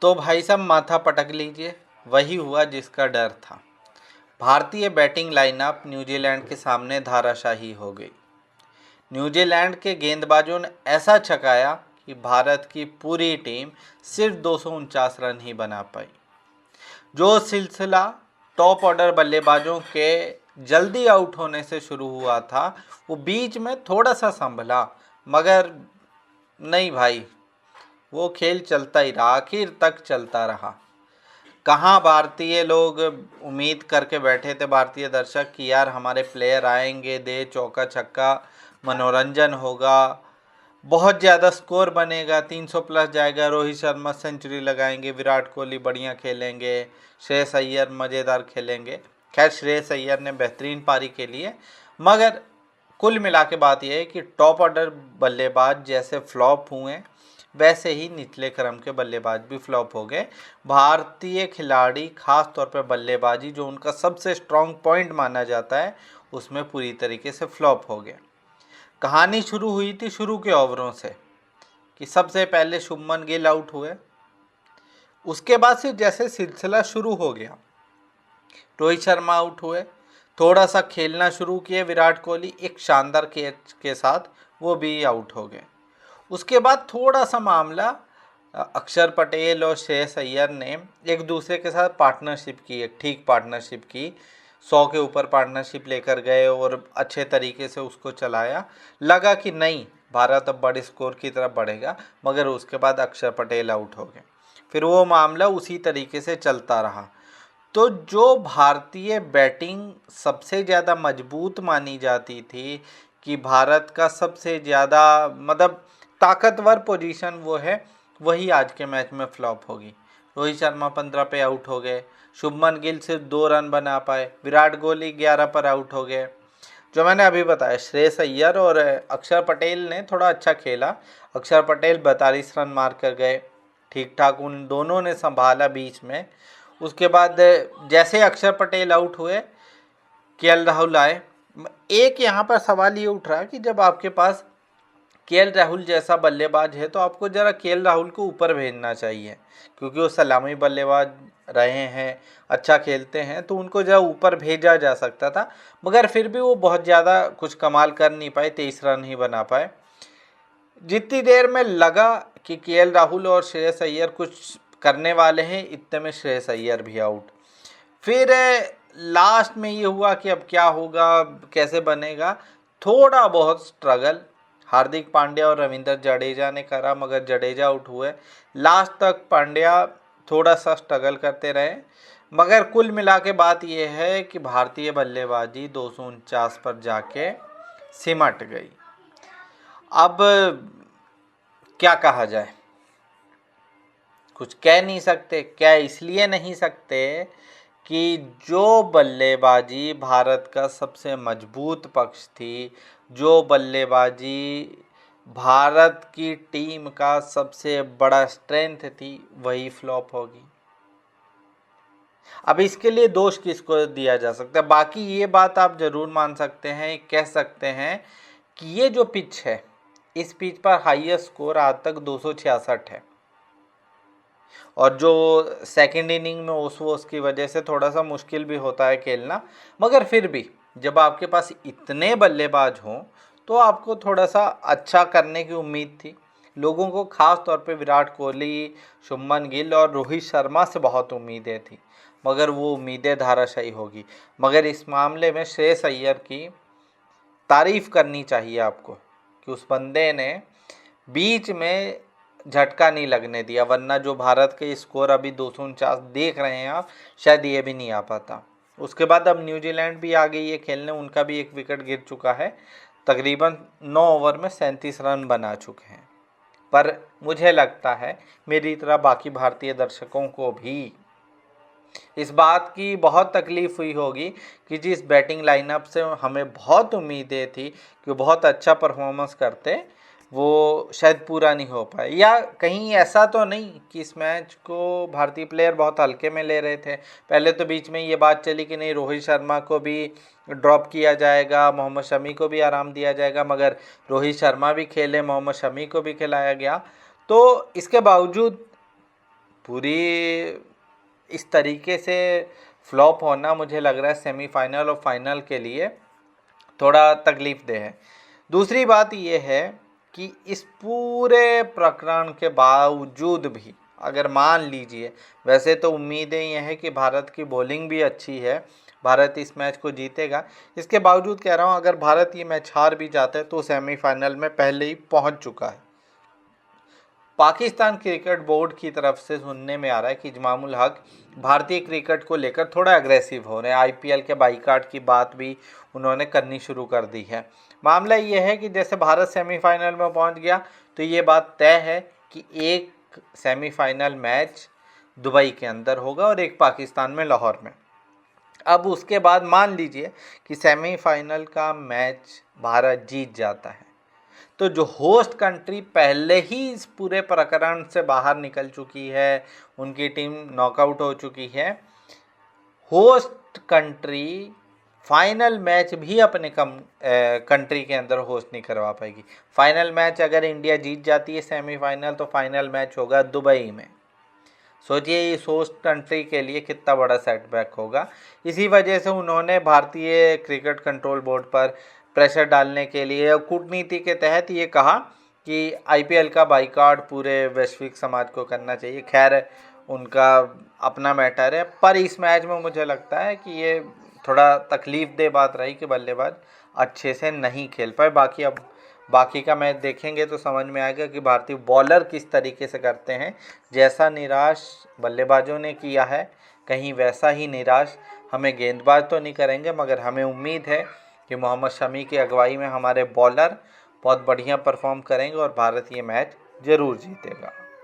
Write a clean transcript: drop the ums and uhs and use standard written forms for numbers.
तो भाई साहब माथा पटक लीजिए, वही हुआ जिसका डर था। भारतीय बैटिंग लाइनअप न्यूजीलैंड के सामने धाराशाही हो गई। न्यूजीलैंड के गेंदबाजों ने ऐसा छकाया कि भारत की पूरी टीम सिर्फ 249 रन ही बना पाई। जो सिलसिला टॉप ऑर्डर बल्लेबाजों के जल्दी आउट होने से शुरू हुआ था, वो बीच में थोड़ा सा संभला, मगर नहीं भाई, वो खेल चलता ही रहा, आखिर तक चलता रहा। कहाँ भारतीय लोग उम्मीद करके बैठे थे, भारतीय दर्शक, कि यार हमारे प्लेयर आएंगे, दे चौका छक्का, मनोरंजन होगा, बहुत ज़्यादा स्कोर बनेगा, 300 प्लस जाएगा, रोहित शर्मा सेंचुरी लगाएंगे, विराट कोहली बढ़िया खेलेंगे, श्रेयस अय्यर मज़ेदार खेलेंगे। खैर, श्रेयस अय्यर ने बेहतरीन पारी खेली है, मगर कुल मिला के बात यह है कि टॉप ऑर्डर बल्लेबाज जैसे फ्लॉप हुए, वैसे ही निचले क्रम के बल्लेबाज भी फ्लॉप हो गए। भारतीय खिलाड़ी खास तौर पर बल्लेबाजी, जो उनका सबसे स्ट्रॉन्ग पॉइंट माना जाता है, उसमें पूरी तरीके से फ्लॉप हो गए। कहानी शुरू हुई थी शुरू के ओवरों से कि सबसे पहले शुभमन गिल आउट हुए। उसके बाद से जैसे सिलसिला शुरू हो गया, रोहित शर्मा आउट हुए, थोड़ा सा खेलना शुरू किए विराट कोहली एक शानदार कैच के साथ, वो भी आउट हो गए। उसके बाद थोड़ा सा मामला अक्षर पटेल और श्रेयस अय्यर ने एक दूसरे के साथ पार्टनरशिप की, एक ठीक पार्टनरशिप की, 100 के ऊपर पार्टनरशिप लेकर गए और अच्छे तरीके से उसको चलाया। लगा कि नहीं, भारत अब बड़े स्कोर की तरफ बढ़ेगा, मगर उसके बाद अक्षर पटेल आउट हो गए। फिर वो मामला उसी तरीके से चलता रहा। तो जो भारतीय बैटिंग सबसे ज़्यादा मजबूत मानी जाती थी, कि भारत का सबसे ज़्यादा मतलब ताकतवर पोजीशन वो है, वही आज के मैच में फ्लॉप होगी। रोहित शर्मा 15 पे आउट हो गए, शुभमन गिल सिर्फ 2 रन बना पाए, विराट कोहली 11 पर आउट हो गए। जो मैंने अभी बताया, श्रेयस अय्यर और अक्षर पटेल ने थोड़ा अच्छा खेला। अक्षर पटेल 42 रन मार कर गए, ठीक ठाक उन दोनों ने संभाला बीच में। उसके बाद जैसे अक्षर पटेल आउट हुए, केएल राहुल आए। एक यहाँ पर सवाल ये उठ रहा है कि जब आपके पास केएल राहुल जैसा बल्लेबाज है, तो आपको ज़रा केएल राहुल को ऊपर भेजना चाहिए, क्योंकि वो सलामी बल्लेबाज रहे हैं, अच्छा खेलते हैं, तो उनको जरा ऊपर भेजा जा सकता था। मगर फिर भी वो बहुत ज़्यादा कुछ कमाल कर नहीं पाए, 23 रन ही बना पाए। जितनी देर में लगा कि केएल राहुल और श्रेयस अय्यर कुछ करने वाले हैं, इतने में श्रेयस अय्यर भी आउट। फिर लास्ट में ये हुआ कि अब क्या होगा, कैसे बनेगा। थोड़ा बहुत स्ट्रगल हार्दिक पांड्या और रविंद्र जडेजा ने करा, मगर जडेजा आउट हुए। लास्ट तक पांड्या थोड़ा सा स्ट्रगल करते रहे, मगर कुल मिला के बात यह है कि भारतीय बल्लेबाजी 249 पर जाके सिमट गई। अब क्या कहा जाए, कुछ कह नहीं सकते। क्या इसलिए नहीं सकते कि जो बल्लेबाजी भारत का सबसे मजबूत पक्ष थी, जो बल्लेबाजी भारत की टीम का सबसे बड़ा स्ट्रेंथ थी, वही फ्लॉप होगी। अब इसके लिए दोष किसको दिया जा सकता है? बाकी ये बात आप जरूर मान सकते हैं, कह सकते हैं कि ये जो पिच है, इस पिच पर हाईएस्ट स्कोर आज तक 266 है, और जो सेकंड इनिंग में ओस की वजह से थोड़ा सा मुश्किल भी होता है खेलना। मगर फिर भी जब आपके पास इतने बल्लेबाज हों, तो आपको थोड़ा सा अच्छा करने की उम्मीद थी। लोगों को खास तौर पे विराट कोहली, शुभमन गिल और रोहित शर्मा से बहुत उम्मीदें थी, मगर वो उम्मीदें धाराशायी होगी। मगर इस मामले में श्रेयस अय्यर की तारीफ़ करनी चाहिए आपको, कि उस बंदे ने बीच में झटका नहीं लगने दिया, वरना जो भारत के स्कोर अभी 249 देख रहे हैं आप, शायद ये भी नहीं आ पाता। उसके बाद अब न्यूजीलैंड भी आ गई है खेलने, उनका भी एक विकेट गिर चुका है, तकरीबन 9 ओवर में 37 रन बना चुके हैं। पर मुझे लगता है, मेरी तरह बाकी भारतीय दर्शकों को भी इस बात की बहुत तकलीफ़ हुई होगी कि जिस बैटिंग लाइनअप से हमें बहुत उम्मीदें थी कि बहुत अच्छा परफॉर्मेंस करते, वो शायद पूरा नहीं हो पाए। या कहीं ऐसा तो नहीं कि इस मैच को भारतीय प्लेयर बहुत हल्के में ले रहे थे। पहले तो बीच में ये बात चली कि नहीं, रोहित शर्मा को भी ड्रॉप किया जाएगा, मोहम्मद शमी को भी आराम दिया जाएगा, मगर रोहित शर्मा भी खेले, मोहम्मद शमी को भी खिलाया गया। तो इसके बावजूद पूरी इस तरीके से फ्लॉप होना मुझे लग रहा है सेमीफाइनल और फाइनल के लिए थोड़ा तकलीफ़देह है। दूसरी बात ये है कि इस पूरे प्रकरण के बावजूद भी अगर मान लीजिए, वैसे तो उम्मीदें ये हैं कि भारत की बॉलिंग भी अच्छी है, भारत इस मैच को जीतेगा, इसके बावजूद कह रहा हूँ अगर भारत ये मैच हार भी जाता है तो सेमीफाइनल में पहले ही पहुँच चुका है। पाकिस्तान क्रिकेट बोर्ड की तरफ से सुनने में आ रहा है कि इमामुल हक भारतीय क्रिकेट को लेकर थोड़ा एग्रेसिव हो रहे हैं, आईपीएल के बाइकाट की बात भी उन्होंने करनी शुरू कर दी है। मामला ये है कि जैसे भारत सेमीफाइनल में पहुंच गया तो ये बात तय है कि एक सेमीफाइनल मैच दुबई के अंदर होगा और एक पाकिस्तान में लाहौर में। अब उसके बाद मान लीजिए कि सेमीफाइनल का मैच भारत जीत जाता है तो जो होस्ट कंट्री पहले ही इस पूरे प्रकरण से बाहर निकल चुकी है, उनकी टीम नॉकआउट हो चुकी है, होस्ट कंट्री फाइनल मैच भी अपने कंट्री के अंदर होस्ट नहीं करवा पाएगी। फाइनल मैच अगर इंडिया जीत जाती है सेमीफाइनल तो फाइनल मैच होगा दुबई में। सोचिए इस होस्ट कंट्री के लिए कितना बड़ा सेटबैक होगा। इसी वजह से उन्होंने भारतीय क्रिकेट कंट्रोल बोर्ड पर प्रेशर डालने के लिए कूटनीति के तहत ये कहा कि आईपीएल का बाइकआउट पूरे वैश्विक समाज को करना चाहिए। खैर उनका अपना मैटर है, पर इस मैच में मुझे लगता है कि ये थोड़ा तकलीफ़देह बात रही कि बल्लेबाज अच्छे से नहीं खेल पाए। बाकी का मैच देखेंगे तो समझ में आएगा कि भारतीय बॉलर किस तरीके से करते हैं। जैसा निराश बल्लेबाजों ने किया है कहीं वैसा ही निराश हमें गेंदबाज तो नहीं करेंगे, मगर हमें उम्मीद है कि मोहम्मद शमी की अगुवाई में हमारे बॉलर बहुत बढ़िया परफॉर्म करेंगे और भारत ये मैच ज़रूर जीतेगा।